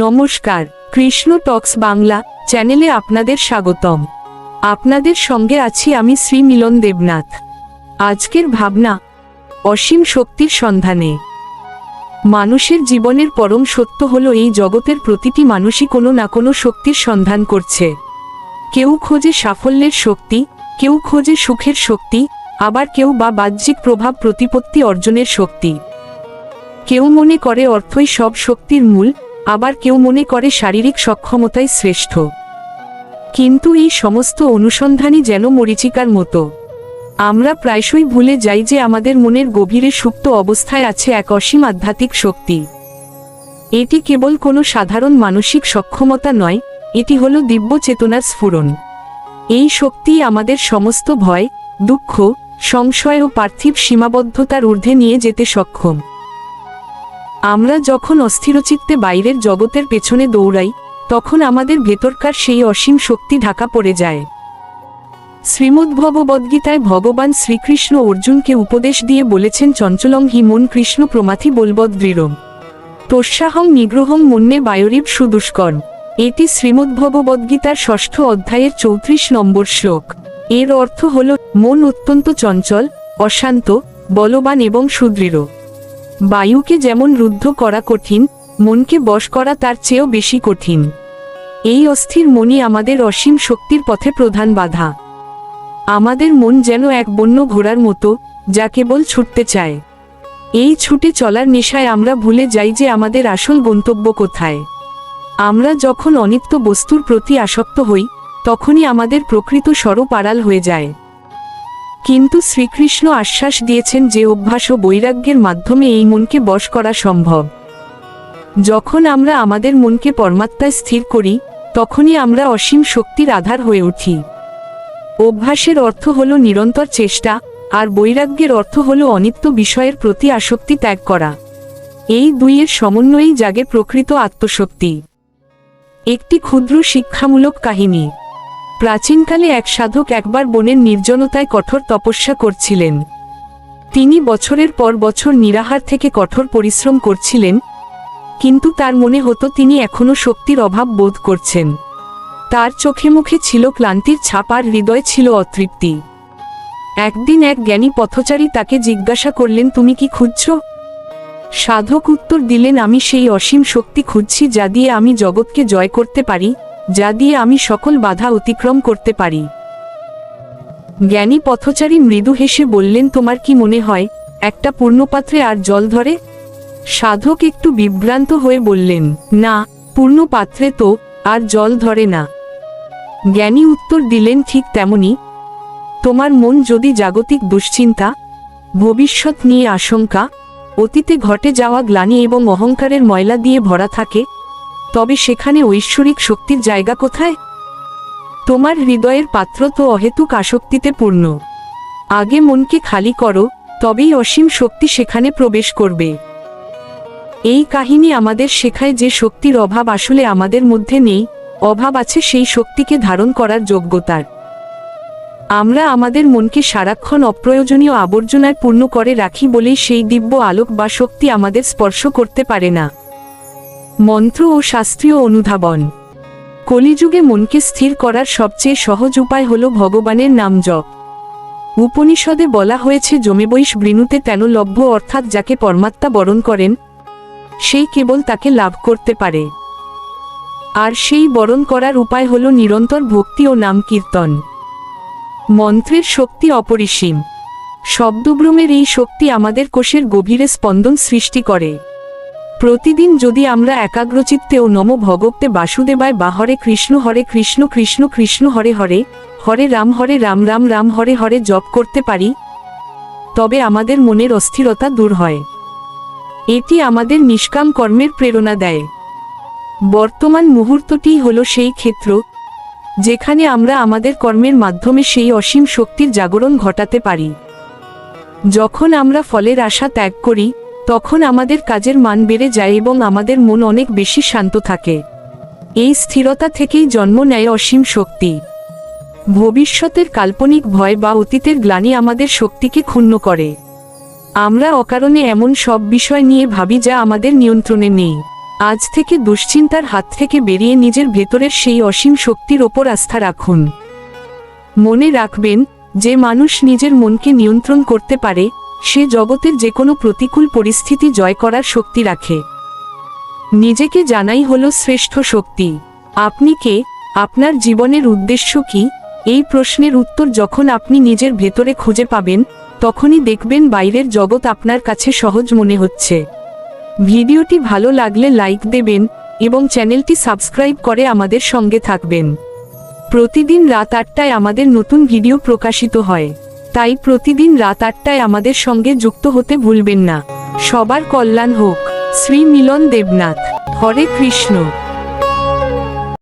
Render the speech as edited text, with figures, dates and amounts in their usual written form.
নমস্কার, কৃষ্ণ টক্স বাংলা চ্যানেলে আপনাদের স্বাগতম। আপনাদের সঙ্গে আছি আমি শ্রী মিলন দেবনাথ। আজকের ভাবনা, অসীম শক্তির সন্ধানে। মানুষের জীবনের পরম সত্য হলো এই জগতের প্রতিটি মানুষই কোনো না কোনো শক্তির সন্ধান করছে। কেউ খোঁজে সাফল্যের শক্তি, কেউ খোঁজে সুখের শক্তি, আবার কেউ বা বাহ্যিক প্রভাব প্রতিপত্তি অর্জনের শক্তি। কেউ মনে করে অর্থই সব শক্তির মূল, আবার কেউ মনে করে শারীরিক সক্ষমতাই শ্রেষ্ঠ। কিন্তু এই সমস্ত অনুসন্ধানই যেন মরীচিকার মতো। আমরা প্রায়শই ভুলে যাই যে আমাদের মনের গভীরে সুপ্ত অবস্থায় আছে এক অসীম আধ্যাত্মিক শক্তি। এটি কেবল কোনো সাধারণ মানসিক সক্ষমতা নয়, এটি হলো দিব্য চেতনার স্ফুরণ। এই শক্তিই আমাদের সমস্ত ভয়, দুঃখ, সংশয় ও পার্থিব সীমাবদ্ধতার ঊর্ধ্বে নিয়ে যেতে সক্ষম। আমরা যখন অস্থিরচিত্তে বাইরের জগতের পেছনে দৌড়াই, তখন আমাদের ভেতরকার সেই অসীম শক্তি ঢাকা পড়ে যায়। শ্রীমদ্ভগবদ্গীতায় ভগবান শ্রীকৃষ্ণ অর্জুনকে উপদেশ দিয়ে বলেছেন, চঞ্চলং হি মন কৃষ্ণ প্রমাথি বলবদ্দৃঢ়ম তোষ্যাহং নিগ্রহং মন্যে বায়ুরিব সুদুষ্কর্ম। এটি শ্রীমদ্ভগবদ্গীতার 6ষ্ঠ অধ্যায়ের 34 নম্বর শ্লোক। এর অর্থ হল, মন অত্যন্ত চঞ্চল, অশান্ত, বলবান এবং সুদৃঢ়। বায়ুকে যেমন রুদ্ধ করা কঠিন, মনকে বশ করা তার চেয়েও বেশি কঠিন। এই অস্থির মনই আমাদের অসীম শক্তির পথে প্রধান বাধা। আমাদের মন যেন এক বন্য ঘোড়ার মতো, যা কেবল ছুটতে চায়। এই ছুটে চলার নেশায় আমরা ভুলে যাই যে আমাদের আসল গন্তব্য কোথায়। আমরা যখন অনিত্য বস্তুর প্রতি আসক্ত হই, তখনই আমাদের প্রকৃত স্বরূপ আড়াল হয়ে যায়। কিন্তু শ্রীকৃষ্ণ আশ্বাস দিয়েছেন যে অভ্যাস ও বৈরাগ্যের মাধ্যমে এই মনকে বশ করা সম্ভব। যখন আমরা আমাদের মনকে পরমাত্মায় স্থির করি, তখনই আমরা অসীম শক্তির আধার হয়ে উঠি। অভ্যাসের অর্থ হল নিরন্তর চেষ্টা, আর বৈরাগ্যের অর্থ হল অনিত্য বিষয়ের প্রতি আসক্তি ত্যাগ করা। এই দুইয়ের সমন্বয়েই জাগে প্রকৃত আত্মশক্তি। একটি ক্ষুদ্র শিক্ষামূলক কাহিনী। প্রাচীনকালে এক সাধক একবার বনের নির্জনতায় কঠোর তপস্যা করছিলেন। তিনি বছরের পর বছর নিরাহার থেকে কঠোর পরিশ্রম করছিলেন, কিন্তু তার মনে হতো তিনি এখনো শক্তির অভাব বোধ করছেন। তার চোখে মুখে ছিল ক্লান্তির ছাপ আর হৃদয়ে ছিল অতৃপ্তি। একদিন এক জ্ঞানী পথচারী তাকে জিজ্ঞাসা করলেন, তুমি কি খুঁজছ? সাধক উত্তর দিলেন, আমি সেই অসীম শক্তি খুঁজছি যা দিয়ে আমি জগৎকে জয় করতে পারি, যা দিয়ে আমি সকল বাধা অতিক্রম করতে পারি। জ্ঞানী পথচারী মৃদু হেসে বললেন, তোমার কি মনে হয় একটা পূর্ণপাত্রে আর জল ধরে? সাধক একটু বিভ্রান্ত হয়ে বললেন, না, পূর্ণ পাত্রে তো আর জল ধরে না। জ্ঞানী উত্তর দিলেন, ঠিক তেমনি তোমার মন যদি জাগতিক দুশ্চিন্তা, ভবিষ্যৎ নিয়ে আশঙ্কা, অতীতে ঘটে যাওয়া গ্লানি এবং অহংকারের ময়লা দিয়ে ভরা থাকে, তবে সেখানে ঐশ্বরিক শক্তির জায়গা কোথায়? তোমার হৃদয়ের পাত্র তো অহেতুক আসক্তিতে পূর্ণ। আগে মনকে খালি করো, তবেই অসীম শক্তি সেখানে প্রবেশ করবে। এই কাহিনী আমাদের শেখায় যে শক্তির অভাব আসলে আমাদের মধ্যে নেই, অভাব আছে সেই শক্তিকে ধারণ করার যোগ্যতার। আমরা আমাদের মনকে সারাক্ষণ অপ্রয়োজনীয় আবর্জনায় পূর্ণ করে রাখি বলেই সেই দিব্য আলোক বা শক্তি আমাদের স্পর্শ করতে পারে না। মন্ত্র ও শাস্ত্রীয় অনুধাবন। কলিযুগে মনকে স্থির করার সবচেয়ে সহজ উপায় হল ভগবানের নাম জপ। উপনিষদে বলা হয়েছে, যমেবৈষ বৃণুতে তেন লভ্য, অর্থাৎ যাকে পরমাত্মা বরণ করেন, সেই কেবল তাকে লাভ করতে পারে। আর সেই বরণ করার উপায় হল নিরন্তর ভক্তি ও নাম কীর্তন। মন্ত্রের শক্তি অপরিসীম। শব্দব্রহ্মের এই শক্তি আমাদের কোষের গভীরে স্পন্দন সৃষ্টি করে। প্রতিদিন যদি আমরা একাগ্রচিত্তে ও নমো ভগবতে বাসুদেবায় বা হরে কৃষ্ণ কৃষ্ণ কৃষ্ণ হরে হরে, হরে রাম রাম রাম হরে হরে জপ করতে পারি, তবে আমাদের মনের অস্থিরতা দূর হয়। এটি আমাদের নিষ্কাম কর্মের প্রেরণা দেয়। বর্তমান মুহূর্তটিই হল সেই ক্ষেত্র যেখানে আমরা আমাদের কর্মের মাধ্যমে সেই অসীম শক্তির জাগরণ ঘটাতে পারি। যখন আমরা ফলের আশা ত্যাগ করি, তখন আমাদের কাজের মান বেড়ে যায় এবং আমাদের মন অনেক বেশি শান্ত থাকে। এই স্থিরতা থেকেই জন্ম নেয় অসীম শক্তি। ভবিষ্যতের কাল্পনিক ভয় বা অতীতের গ্লানি আমাদের শক্তিকে ক্ষুণ্ণ করে। আমরা অকারণে এমন সব বিষয় নিয়ে ভাবি যা আমাদের নিয়ন্ত্রণে নেই। আজ থেকে দুশ্চিন্তার হাত থেকে বেরিয়ে নিজের ভেতরের সেই অসীম শক্তির ওপর আস্থা রাখুন। মনে রাখবেন, যে মানুষ নিজের মনকে নিয়ন্ত্রণ করতে পারে, সে জগতের যে কোনো প্রতিকূল পরিস্থিতি জয় করার শক্তি রাখে। নিজেকে জানাই হলো শ্রেষ্ঠ শক্তি। আপনি কে? আপনার জীবনের উদ্দেশ্য কি? এই প্রশ্নের উত্তর যখন আপনি নিজের ভেতরে খুঁজে পাবেন, তখনই দেখবেন বাইরের জগৎ আপনার কাছে সহজ মনে হচ্ছে। ভিডিওটি ভালো লাগলে লাইক দেবেন এবং চ্যানেলটি সাবস্ক্রাইব করে আমাদের সঙ্গে থাকবেন। প্রতিদিন রাত 8টায় আমাদের নতুন ভিডিও প্রকাশিত হয়, তাই প্রতিদিন রাত 8টায় আমাদের সঙ্গে যুক্ত হতে ভুলবেন না। সবার কল্যাণ হোক। শ্রী মিলন দেবনাথ। হরে কৃষ্ণ।